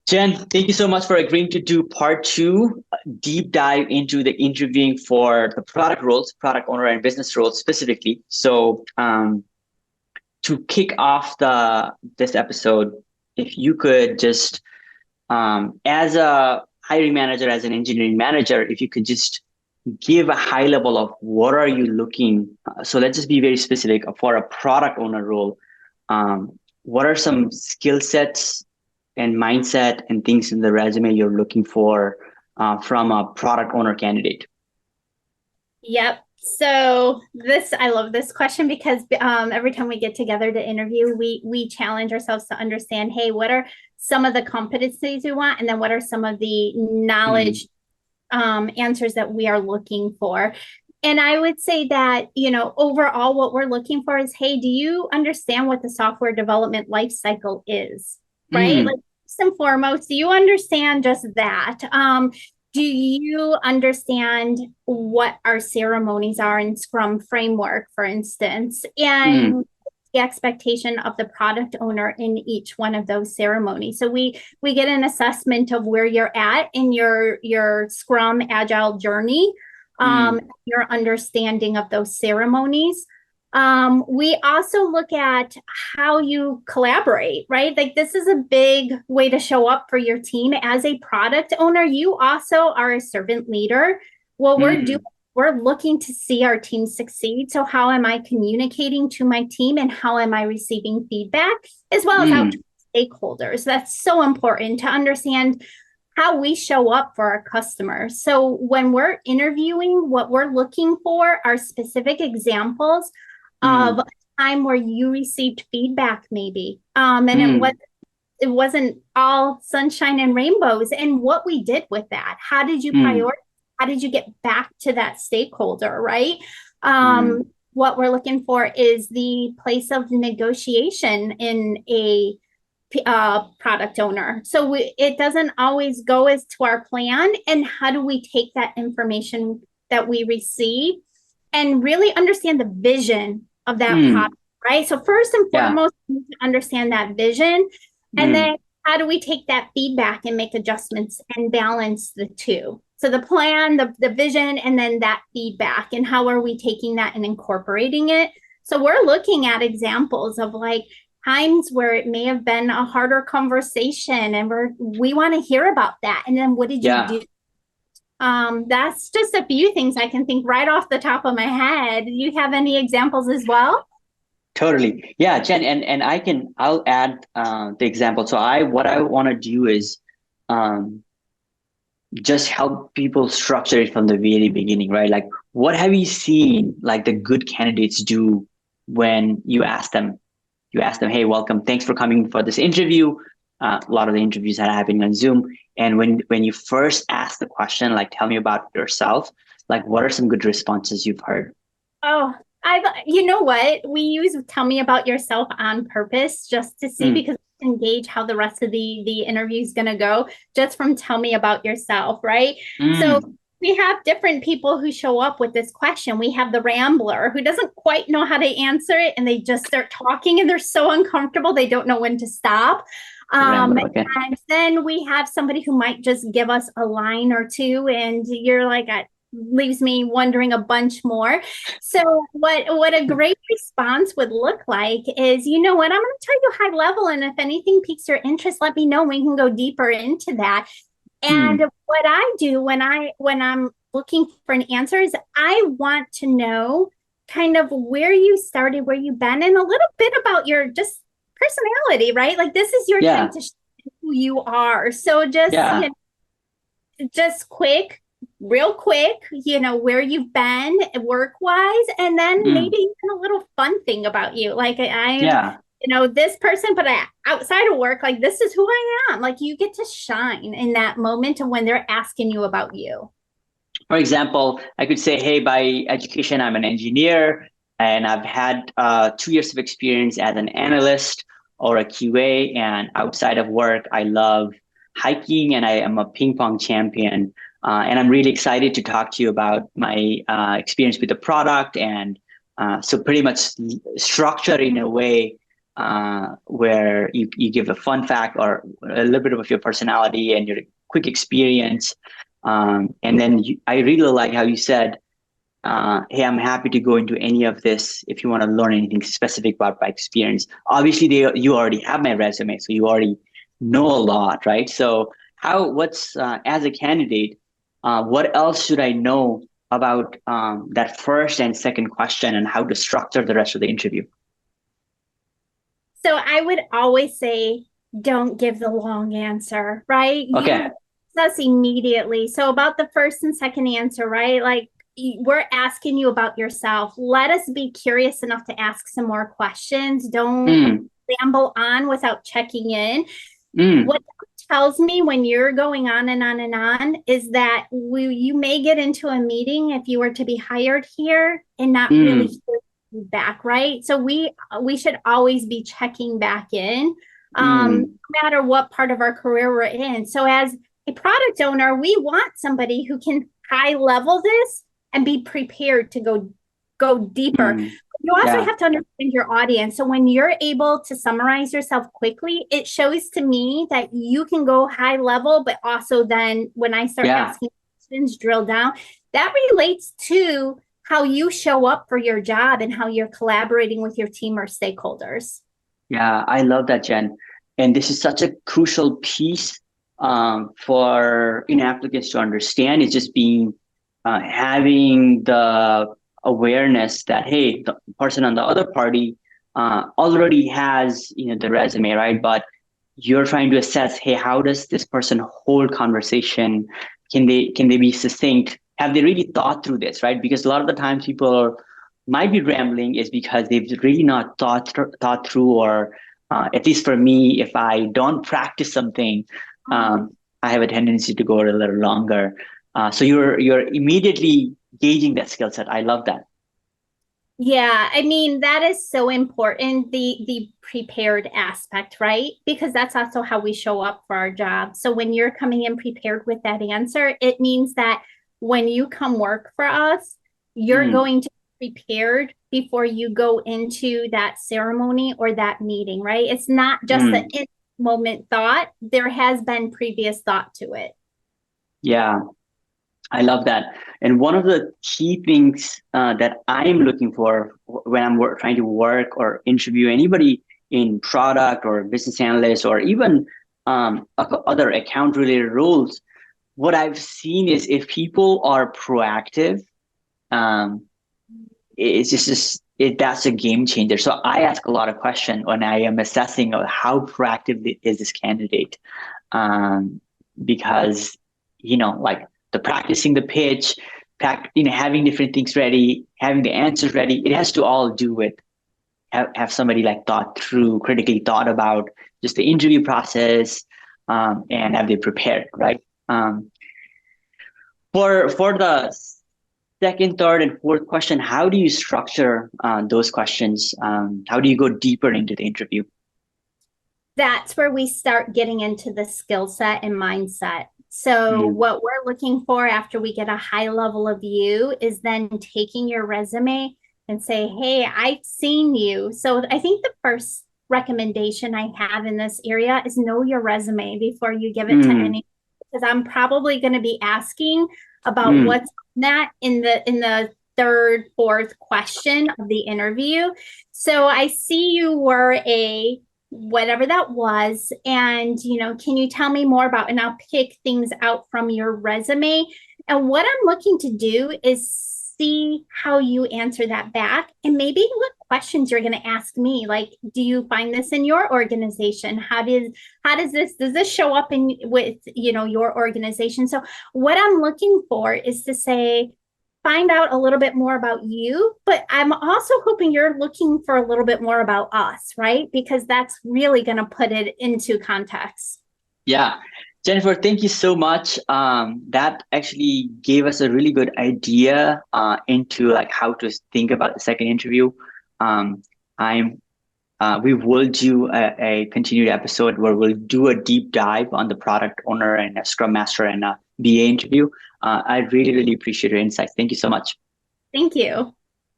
Jen, thank you so much for agreeing to do part two, deep dive into the interviewing for the product roles, product owner and business roles specifically. To kick off the this episode, if you could just, as a hiring manager, as an engineering manager, if you could just give a high level of what are you looking. So let's just be very specific for a product owner role. What are some skill sets and mindset and things in the resume you're looking for from a product owner candidate? Yep. So I love this question because every time we get together to interview, we challenge ourselves to understand, hey, what are some of the competencies we want, and then what are some of the Mm, knowledge answers that we are looking for. And I would say that, overall, what we're looking for is, hey, do you understand what the software development life cycle is? Right? Like, mm, first and foremost, do you understand just that? Do you understand what our ceremonies are in Scrum framework, for instance? mm, And the expectation of the product owner in each one of those ceremonies. So we get an assessment of where you're at in your Scrum Agile journey, mm, your understanding of those ceremonies. We also look at how you collaborate, right? Like, this is a big way to show up for your team as a product owner. You also are a servant leader. What we're doing, mm, we're looking to see our team succeed. So how am I communicating to my team, and how am I receiving feedback, as well as out to mm, stakeholders? That's so important to understand how we show up for our customers. So when we're interviewing, what we're looking for are specific examples of mm, a time where you received feedback, maybe, and mm, it wasn't all sunshine and rainbows. And what we did with that, how did you mm, prioritize? How did you get back to that stakeholder, right? mm, What we're looking for is the place of negotiation in a product owner. So it doesn't always go as to our plan. And how do we take that information that we receive and really understand the vision of that product, mm. right? So first and Yeah. foremost, we need to understand that vision. And Mm, then how do we take that feedback and make adjustments and balance the two? So the plan, the vision, and then that feedback, and how are we taking that and incorporating it? So we're looking at examples of, like, times where it may have been a harder conversation, and we want to hear about that. And then what did you yeah. do? That's just a few things I can think right off the top of my head. Do you have any examples as well? Totally. Yeah, Jen, and I'll add the example. So what I want to do is um just help people structure it from the very beginning, right? Like, what have you seen like the good candidates do when you ask them, hey, welcome, thanks for coming for this interview. A lot of the interviews are happening on Zoom. And when you first ask the question, like, tell me about yourself, like, what are some good responses you've heard? Oh, you know what? We use tell me about yourself on purpose just to see, Mm, because we can gauge how the rest of the interview is going to go just from tell me about yourself, right? So mm, we have different people who show up with this question. We have the rambler who doesn't quite know how to answer it, and they just start talking and they're so uncomfortable they don't know when to stop. the Um, Rambler, okay. and then we have somebody who might just give us a line or two, and you're like, leaves me wondering a bunch more. So what a great response would look like is, you know what, I'm going to tell you high level, and if anything piques your interest, let me know. We can go deeper into that. And Mm, what I do when I'm looking for an answer is I want to know kind of where you started, where you've been, and a little bit about your just personality, right? Like, this is your time yeah, to show who you are. So just, yeah. just real quick, where you've been work wise, and then maybe Mm, even a little fun thing about you. Like, yeah. this person, but outside of work, like, this is who I am. Like, you get to shine in that moment of when they're asking you about you. For example, I could say, hey, by education, I'm an engineer and I've had 2 years of experience as an analyst or a QA. And outside of work, I love hiking and I am a ping pong champion. And I'm really excited to talk to you about my experience with the product. And so pretty much structure in a way where you give a fun fact or a little bit of your personality and your quick experience. And then I really like how you said, hey, I'm happy to go into any of this if you want to learn anything specific about my experience. Obviously, you already have my resume, so you already know a lot, right? So what's as a candidate, what else should I know about that first and second question and how to structure the rest of the interview? So I would always say, don't give the long answer, right? Okay. You us immediately. So about the first and second answer, right? Like we're asking you about yourself. Let us be curious enough to ask some more questions. Don't Mm, ramble on without checking in. mm, What tells me when you're going on and on and on is that you may get into a meeting if you were to be hired here and not really mm, hear feedback, right? So we should always be checking back in, no mm, matter what part of our career we're in. So as a product owner, we want somebody who can high level this and be prepared to go deeper. mm. You also Yeah, have to understand your audience. So when you're able to summarize yourself quickly, it shows to me that you can go high level, but also then when I start yeah. asking questions, drill down, that relates to how you show up for your job and how you're collaborating with your team or stakeholders. Yeah, I love that, Jen. And this is such a crucial piece for applicants to understand. Is just being having the awareness that hey, the person on the other party already has the resume, right? But you're trying to assess, hey, how does this person hold conversation? Can they be succinct? Have they really thought through this, right? Because a lot of the times people might be rambling is because they've really not thought through, or at least for me, if I don't practice something, I have a tendency to go a little longer. So you're immediately gauging that skill set. I love that. Yeah, I mean that is so important, the prepared aspect, right? Because that's also how we show up for our job. So when you're coming in prepared with that answer, it means that when you come work for us, you're Mm, going to be prepared before you go into that ceremony or that meeting, right? It's not just the mm, in moment thought, there has been previous thought to it. yeah. I love that. And one of the key things that I'm looking for when I'm trying to work or interview anybody in product or business analyst or even other account related roles, what I've seen is if people are proactive, um, that's a game changer. So I ask a lot of questions when I am assessing how proactive is this candidate, um, because like the practicing the pitch, having different things ready, having the answers ready, it has to all do with have somebody like thought through, critically thought about just the interview process, and have they prepared, right? For the second, third, and fourth question, how do you structure those questions? How do you go deeper into the interview? That's where we start getting into the skill set and mindset. So, Mm, what we're looking for after we get a high level of you is then taking your resume and say, hey, I've seen you. So, I think the first recommendation I have in this area is know your resume before you give it to mm, any, because I'm probably going to be asking about mm, what's that in the third, fourth question of the interview. So I see you were a whatever that was, and can you tell me more about, and I'll pick things out from your resume, and what I'm looking to do is see how you answer that back and maybe what questions you're going to ask me, like do you find this in your organization, how does this show up in with your organization. So what I'm looking for is to say, find out a little bit more about you, but I'm also hoping you're looking for a little bit more about us, right? Because that's really going to put it into context. yeah. Jennifer, thank you so much. That actually gave us a really good idea into like how to think about the second interview. Um, I'm we will do a continued episode where we'll do a deep dive on the product owner and a scrum master and a BA interview. I really, really appreciate your insights. Thank you so much. Thank you.